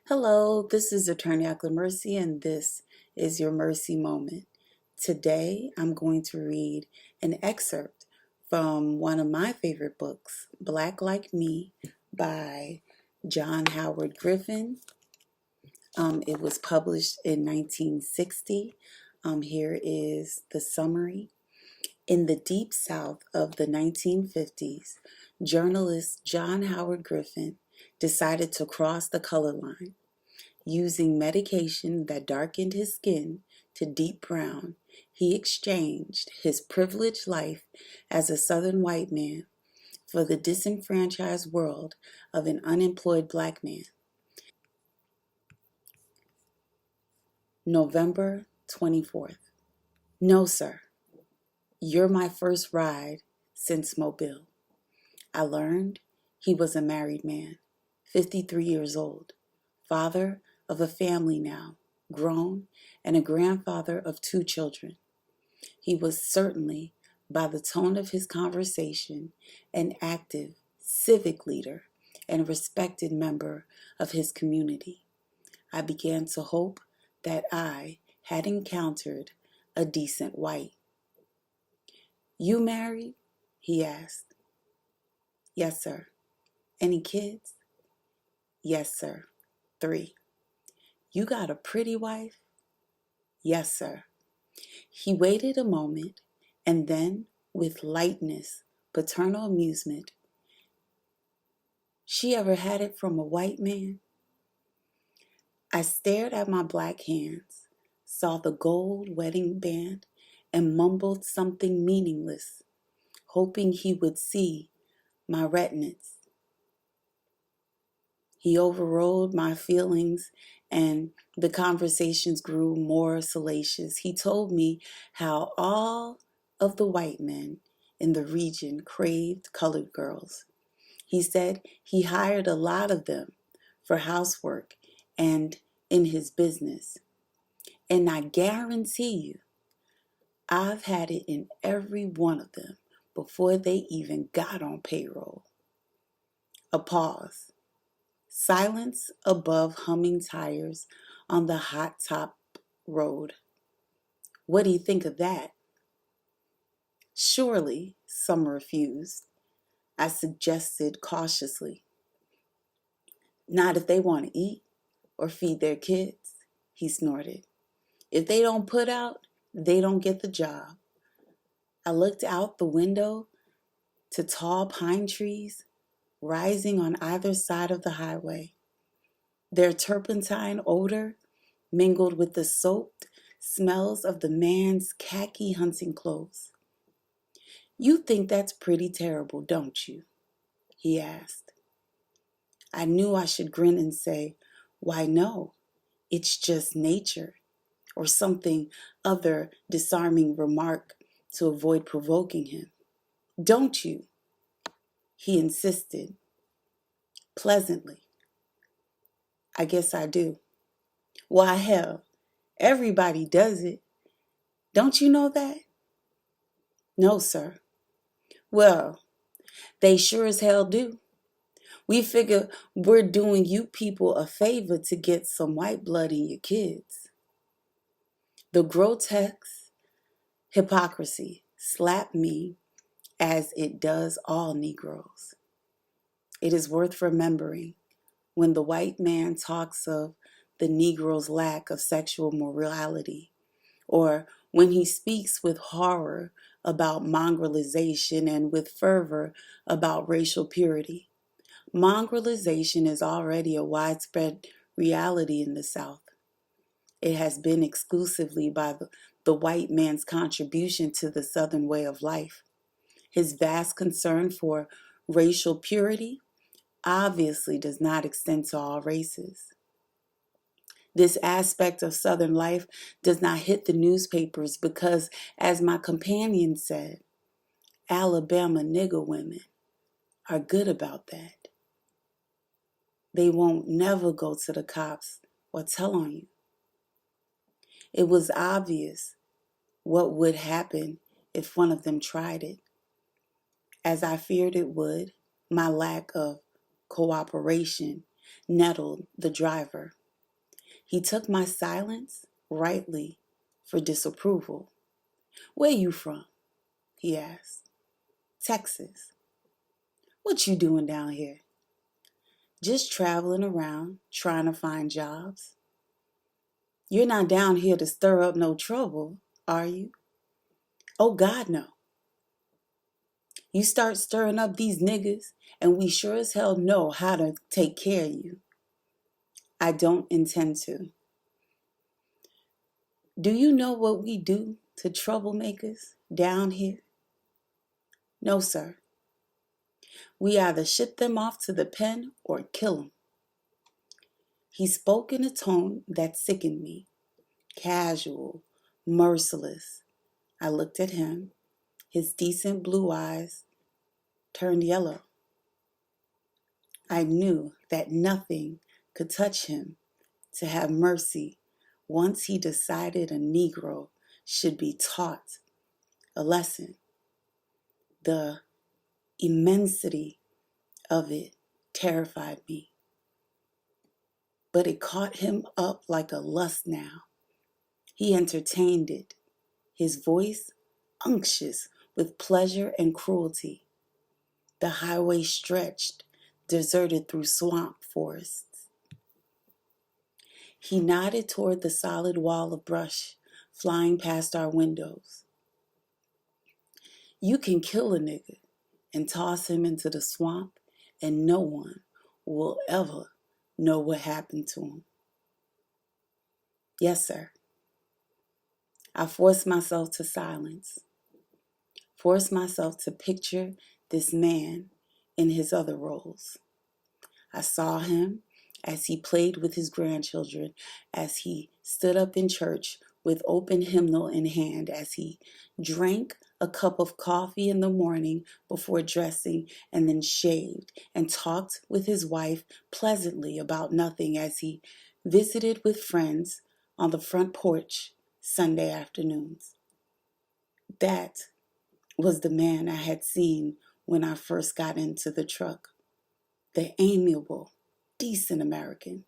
Hello, this is Attorney Akla Mercy, and this is your Mercy Moment. Today, I'm going to read an excerpt from one of my favorite books, Black Like Me, by John Howard Griffin. It was published in 1960. Here is the summary. In the deep South of the 1950s, journalist John Howard Griffin decided to cross the color line. Using medication that darkened his skin to deep brown, he exchanged his privileged life as a Southern white man for the disenfranchised world of an unemployed black man. November 24th. No, sir. You're my first ride since Mobile. I learned he was a married man, 53 years old, father of a family now, grown, and a grandfather of 2 children. He was certainly, by the tone of his conversation, an active civic leader and respected member of his community. I began to hope that I had encountered a decent white. You married? He asked. Yes, sir. Any kids? Yes, sir. 3. You got a pretty wife? Yes, sir. He waited a moment, and then, with lightness, paternal amusement, she ever had it from a white man? I stared at my black hands, saw the gold wedding band, and mumbled something meaningless, hoping he would see my retinas. He overrode my feelings, and the conversations grew more salacious. He told me how all of the white men in the region craved colored girls. He said he hired a lot of them for housework and in his business. And I guarantee you, I've had it in every one of them before they even got on payroll. A pause. Silence above humming tires on the hot top road. What do you think of that? Surely, some refused. I suggested cautiously. Not if they want to eat or feed their kids, he snorted. If they don't put out, they don't get the job. I looked out the window to tall pine trees rising on either side of the highway. Their turpentine odor mingled with the soaked smells of the man's khaki hunting clothes. You think that's pretty terrible, don't you? He asked. I knew I should grin and say, why no, it's just nature, or something other disarming remark to avoid provoking him. Don't you? He insisted, pleasantly. I guess I do. Why, hell, everybody does it. Don't you know that? No, sir. Well, they sure as hell do. We figure we're doing you people a favor to get some white blood in your kids. The grotesque hypocrisy slapped me as it does all Negroes. It is worth remembering when the white man talks of the Negro's lack of sexual morality, or when he speaks with horror about mongrelization and with fervor about racial purity. Mongrelization is already a widespread reality in the South. It has been exclusively by the white man's contribution to the Southern way of life. His vast concern for racial purity obviously does not extend to all races. This aspect of Southern life does not hit the newspapers because, as my companion said, Alabama nigger women are good about that. They won't never go to the cops or tell on you. It was obvious what would happen if one of them tried it. As I feared it would, my lack of cooperation nettled the driver. He took my silence rightly for disapproval. "Where you from?" he asked. "Texas." "What you doing down here?" "Just traveling around, trying to find jobs." "You're not down here to stir up no trouble, are you?" "Oh, God, no. You start stirring up these niggas, and we sure as hell know how to take care of you." "I don't intend to." "Do you know what we do to troublemakers down here?" "No, sir." "We either ship them off to the pen or kill them." He spoke in a tone that sickened me. Casual, merciless. I looked at him. His decent blue eyes turned yellow. I knew that nothing could touch him to have mercy once he decided a Negro should be taught a lesson. The immensity of it terrified me. But it caught him up like a lust now. He entertained it, his voice unctuous with pleasure and cruelty. The highway stretched, deserted through swamp forests. He nodded toward the solid wall of brush flying past our windows. "You can kill a nigga and toss him into the swamp, and no one will ever know what happened to him." "Yes, sir." I forced myself to silence, forced myself to picture this man in his other roles. I saw him as he played with his grandchildren, as he stood up in church with open hymnal in hand, as he drank a cup of coffee in the morning before dressing and then shaved, and talked with his wife pleasantly about nothing as he visited with friends on the front porch Sunday afternoons. That was the man I had seen when I first got into the truck. The amiable, decent American,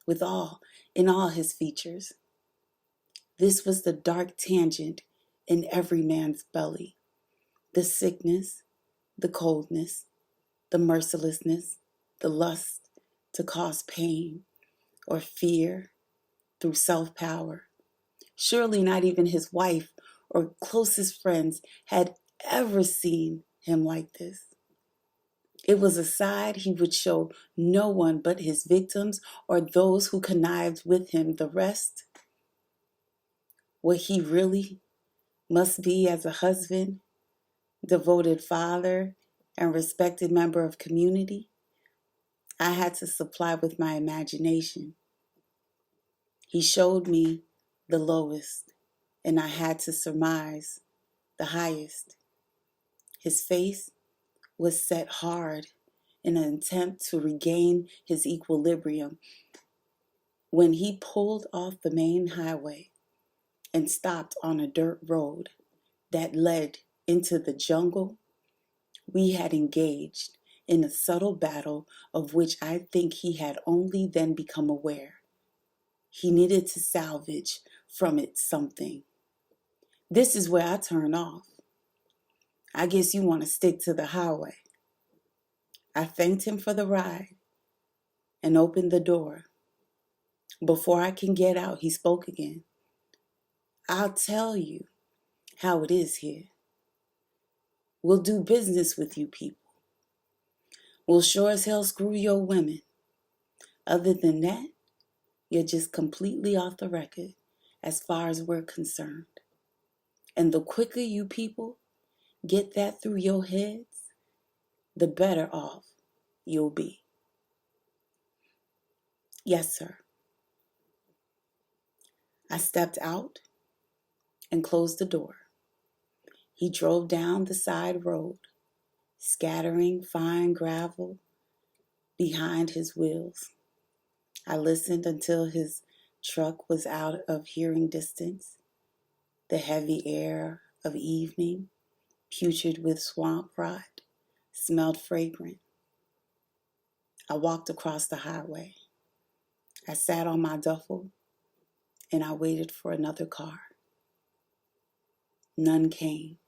in all his features. This was the dark tangent in every man's belly. The sickness, the coldness, the mercilessness, the lust to cause pain or fear through self-power. Surely not even his wife or closest friends had ever seen him like this. It was a side he would show no one but his victims or those who connived with him. The rest, what he really must be as a husband, devoted father, and respected member of community, I had to supply with my imagination. He showed me the lowest, and I had to surmise the highest. His face was set hard in an attempt to regain his equilibrium. When he pulled off the main highway and stopped on a dirt road that led into the jungle, we had engaged in a subtle battle of which I think he had only then become aware. He needed to salvage from it something. This is where I turn off. "I guess you want to stick to the highway." I thanked him for the ride and opened the door. Before I can get out, he spoke again. "I'll tell you how it is here. We'll do business with you people. We'll sure as hell screw your women. Other than that, you're just completely off the record as far as we're concerned. And the quicker you people get that through your heads, the better off you'll be." "Yes, sir." I stepped out and closed the door. He drove down the side road, scattering fine gravel behind his wheels. I listened until his truck was out of hearing distance. The heavy air of evening, putrid with swamp rot, smelled fragrant. I walked across the highway. I sat on my duffel and I waited for another car. None came.